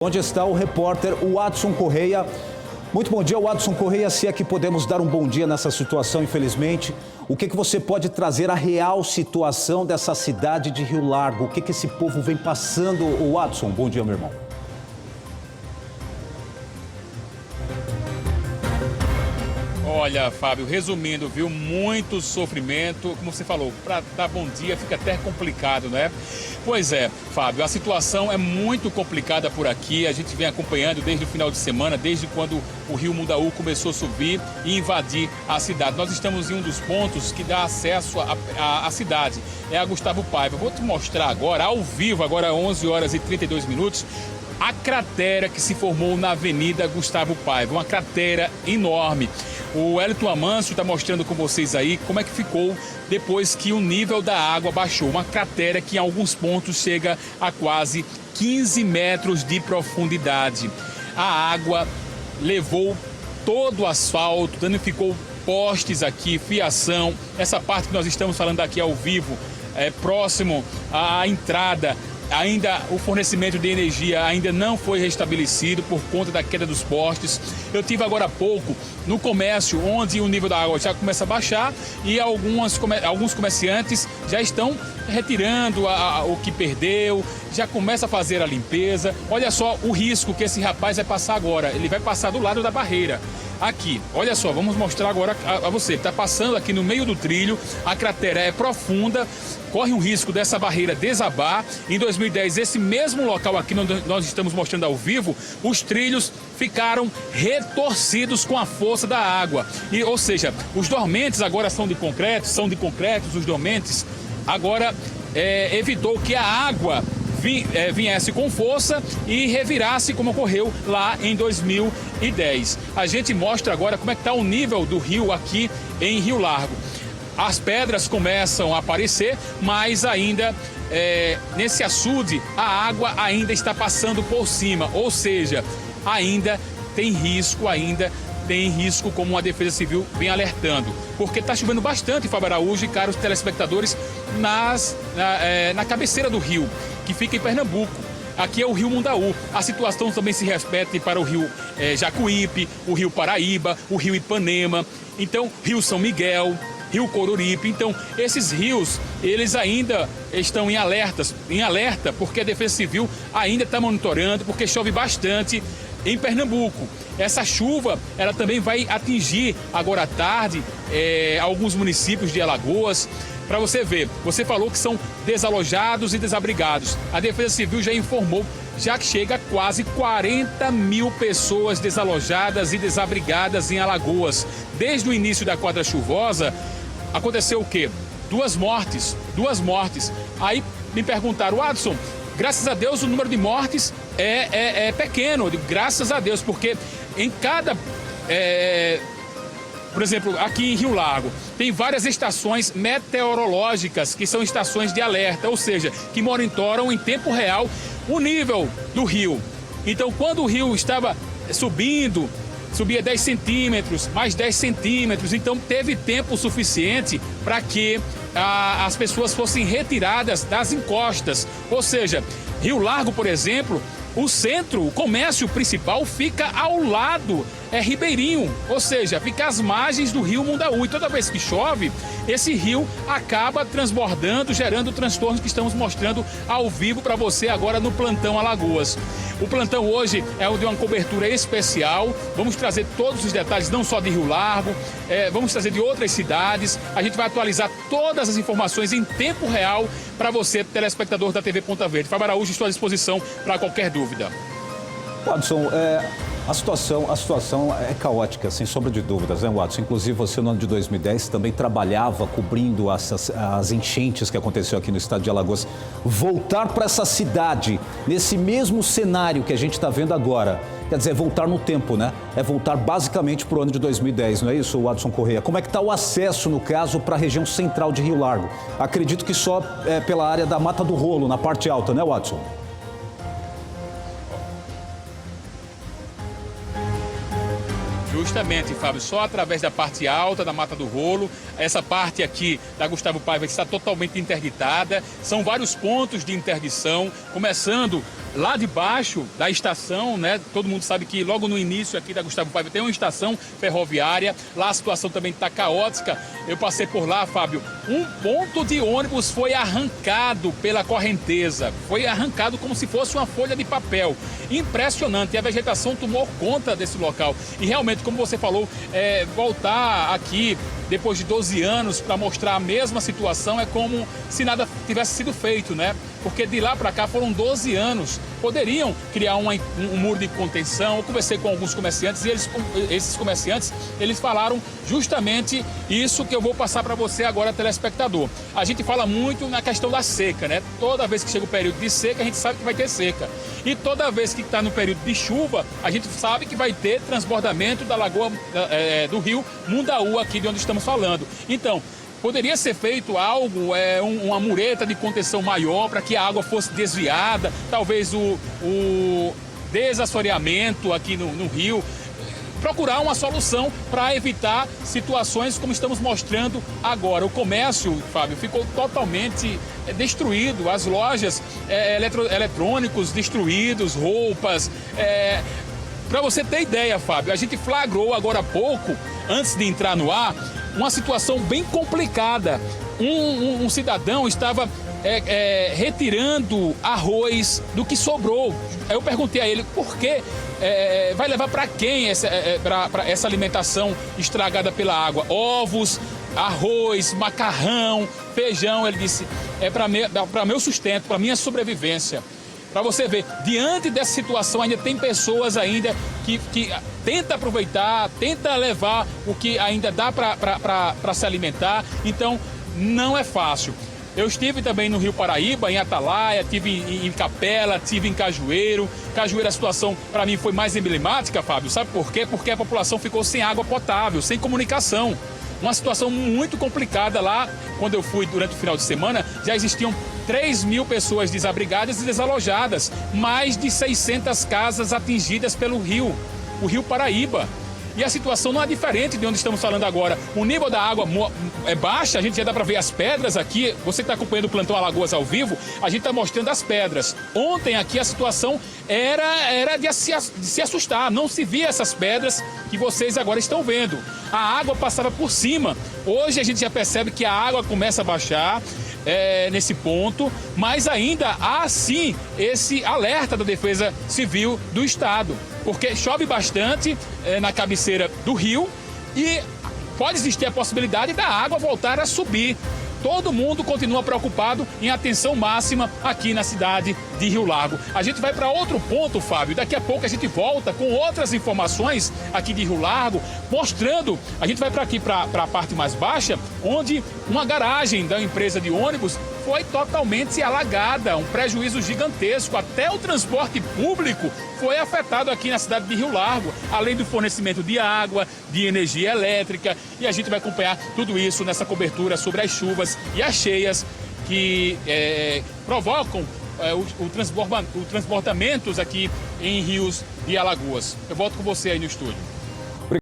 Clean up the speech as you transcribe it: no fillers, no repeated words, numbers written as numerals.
Onde está o repórter Watson Correia. Muito bom dia, Watson Correia. Se é que podemos dar um bom dia nessa situação, infelizmente. O que você pode trazer a real situação dessa cidade de Rio Largo? O que esse povo vem passando? Watson, bom dia, meu irmão. Olha, Fábio, resumindo, viu, muito sofrimento, como você falou, para dar bom dia fica até complicado, né? Pois é, Fábio, a situação é muito complicada por aqui, a gente vem acompanhando desde o final de semana, desde quando o rio Mundaú começou a subir e invadir a cidade. Nós estamos em um dos pontos que dá acesso à cidade, é a Gustavo Paiva. Vou te mostrar agora, ao vivo, agora 11 horas e 32 minutos, a cratera que se formou na Avenida Gustavo Paiva, uma cratera enorme. O Elton Amâncio está mostrando com vocês aí como é que ficou depois que o nível da água baixou. Uma cratera que em alguns pontos chega a quase 15 metros de profundidade. A água levou todo o asfalto, danificou postes aqui, fiação. Essa parte que nós estamos falando aqui ao vivo, próximo à entrada, ainda o fornecimento de energia ainda não foi restabelecido por conta da queda dos postes. Eu tive agora há pouco no comércio, onde o nível da água já começa a baixar e alguns comerciantes já estão retirando o que perdeu, já começa a fazer a limpeza. Olha só o risco que esse rapaz vai passar agora. Ele vai passar do lado da barreira. Aqui, olha só, vamos mostrar agora a você. Está passando aqui no meio do trilho, a cratera é profunda, corre um risco dessa barreira desabar. Em 2010, esse mesmo local aqui, onde nós estamos mostrando ao vivo, os trilhos ficaram retorcidos com a força da água. Ou seja, os dormentes agora são de concreto, os dormentes. Agora evitou que a água viesse com força e revirasse como ocorreu lá em 2010. A gente mostra agora como é que está o nível do rio aqui em Rio Largo. As pedras começam a aparecer, mas ainda nesse açude a água ainda está passando por cima, ou seja, ainda tem risco, como a Defesa Civil vem alertando, porque está chovendo bastante, Fábio Araújo e caros telespectadores, na cabeceira do rio, que fica em Pernambuco. Aqui é o rio Mundaú. A situação também se repete para o rio Jacuípe, o rio Paraíba, o rio Ipanema, então rio São Miguel, rio Coruripe. Então esses rios, eles ainda estão em alerta, porque a Defesa Civil ainda está monitorando, porque chove bastante em Pernambuco. Essa chuva, ela também vai atingir agora à tarde alguns municípios de Alagoas. Para você ver, você falou que são desalojados e desabrigados. A Defesa Civil já informou, já que chega a quase 40 mil pessoas desalojadas e desabrigadas em Alagoas. Desde o início da quadra chuvosa, aconteceu o quê? Duas mortes. Aí me perguntaram, Watson, graças a Deus o número de mortes é pequeno. Eu digo, graças a Deus, porque em cada... Por exemplo, aqui em Rio Largo, tem várias estações meteorológicas, que são estações de alerta, ou seja, que monitoram em tempo real o nível do rio. Então, quando o rio estava subia 10 centímetros, mais 10 centímetros, então teve tempo suficiente para que as pessoas fossem retiradas das encostas. Ou seja, Rio Largo, por exemplo, o centro, o comércio principal fica ao lado, ribeirinho, ou seja, fica às margens do rio Mundaú. E toda vez que chove, esse rio acaba transbordando, gerando transtornos que estamos mostrando ao vivo para você agora no Plantão Alagoas. O plantão hoje é de uma cobertura especial, vamos trazer todos os detalhes, não só de Rio Largo, vamos trazer de outras cidades. A gente vai atualizar todas as informações em tempo real para você, telespectador da TV Ponta Verde. Fábio Araújo, estou à disposição para qualquer dúvida. Watson, a situação é caótica, sem sombra de dúvidas, né, Watson? Inclusive, você no ano de 2010 também trabalhava cobrindo as enchentes que aconteceu aqui no estado de Alagoas. Voltar para essa cidade, nesse mesmo cenário que a gente está vendo agora, quer dizer, voltar no tempo, né? É voltar basicamente para o ano de 2010, não é isso, Watson Correia? Como é que está o acesso, no caso, para a região central de Rio Largo? Acredito que só pela área da Mata do Rolo, na parte alta, né, Watson? Justamente, Fábio, só através da parte alta da Mata do Rolo, essa parte aqui da Gustavo Paiva está totalmente interditada, são vários pontos de interdição, começando lá debaixo da estação, né? Todo mundo sabe que logo no início aqui da Gustavo Paiva tem uma estação ferroviária. Lá a situação também está caótica. Eu passei por lá, Fábio. Um ponto de ônibus foi arrancado pela correnteza. Foi arrancado como se fosse uma folha de papel. Impressionante. E a vegetação tomou conta desse local. E realmente, como você falou, voltar aqui depois de 12 anos para mostrar a mesma situação é como se nada tivesse sido feito, né? Porque de lá para cá foram 12 anos. Poderiam criar um muro de contenção. Eu conversei com alguns comerciantes e esses comerciantes, eles falaram justamente isso que eu vou passar para você agora, telespectador. A gente fala muito na questão da seca, né? Toda vez que chega o período de seca, a gente sabe que vai ter seca. E toda vez que está no período de chuva, a gente sabe que vai ter transbordamento da lagoa do rio Mundaú, aqui de onde estamos falando. Então, poderia ser feito algo, uma mureta de contenção maior para que a água fosse desviada, talvez o desassoreamento aqui no rio. Procurar uma solução para evitar situações como estamos mostrando agora. O comércio, Fábio, ficou totalmente destruído. As lojas, eletrônicos destruídos, roupas. Para você ter ideia, Fábio, a gente flagrou agora há pouco, antes de entrar no ar, uma situação bem complicada. Um cidadão estava retirando arroz do que sobrou. Eu perguntei a ele por quê. Vai levar para quem para essa alimentação estragada pela água? Ovos, arroz, macarrão, feijão. Ele disse, para meu sustento, para minha sobrevivência. Para você ver, diante dessa situação ainda tem pessoas ainda que tenta aproveitar, tenta levar o que ainda dá para se alimentar. Então, não é fácil. Eu estive também no Rio Paraíba, em Atalaia, estive em Capela, estive em Cajueiro. Cajueiro, a situação para mim foi mais emblemática, Fábio. Sabe por quê? Porque a população ficou sem água potável, sem comunicação. Uma situação muito complicada lá. Quando eu fui durante o final de semana, já existiam 3.000 pessoas desabrigadas e desalojadas. Mais de 600 casas atingidas pelo rio, o Rio Paraíba. E a situação não é diferente de onde estamos falando agora. O nível da água é baixa, a gente já dá para ver as pedras aqui. Você que está acompanhando o Plantão Alagoas ao vivo, a gente está mostrando as pedras. Ontem aqui a situação era de se assustar. Não se via essas pedras que vocês agora estão vendo. A água passava por cima. Hoje a gente já percebe que a água começa a baixar nesse ponto, mas ainda há sim esse alerta da Defesa Civil do Estado. Porque chove bastante na cabeceira do rio e pode existir a possibilidade da água voltar a subir. Todo mundo continua preocupado em atenção máxima aqui na cidade de Rio Largo. A gente vai para outro ponto, Fábio. Daqui a pouco a gente volta com outras informações aqui de Rio Largo, mostrando. A gente vai para aqui, para a parte mais baixa, onde uma garagem da empresa de ônibus foi totalmente alagada, um prejuízo gigantesco. Até o transporte público foi afetado aqui na cidade de Rio Largo, além do fornecimento de água, de energia elétrica. E a gente vai acompanhar tudo isso nessa cobertura sobre as chuvas e as cheias que provocam o transbordamentos aqui em rios de Alagoas. Eu volto com você aí no estúdio.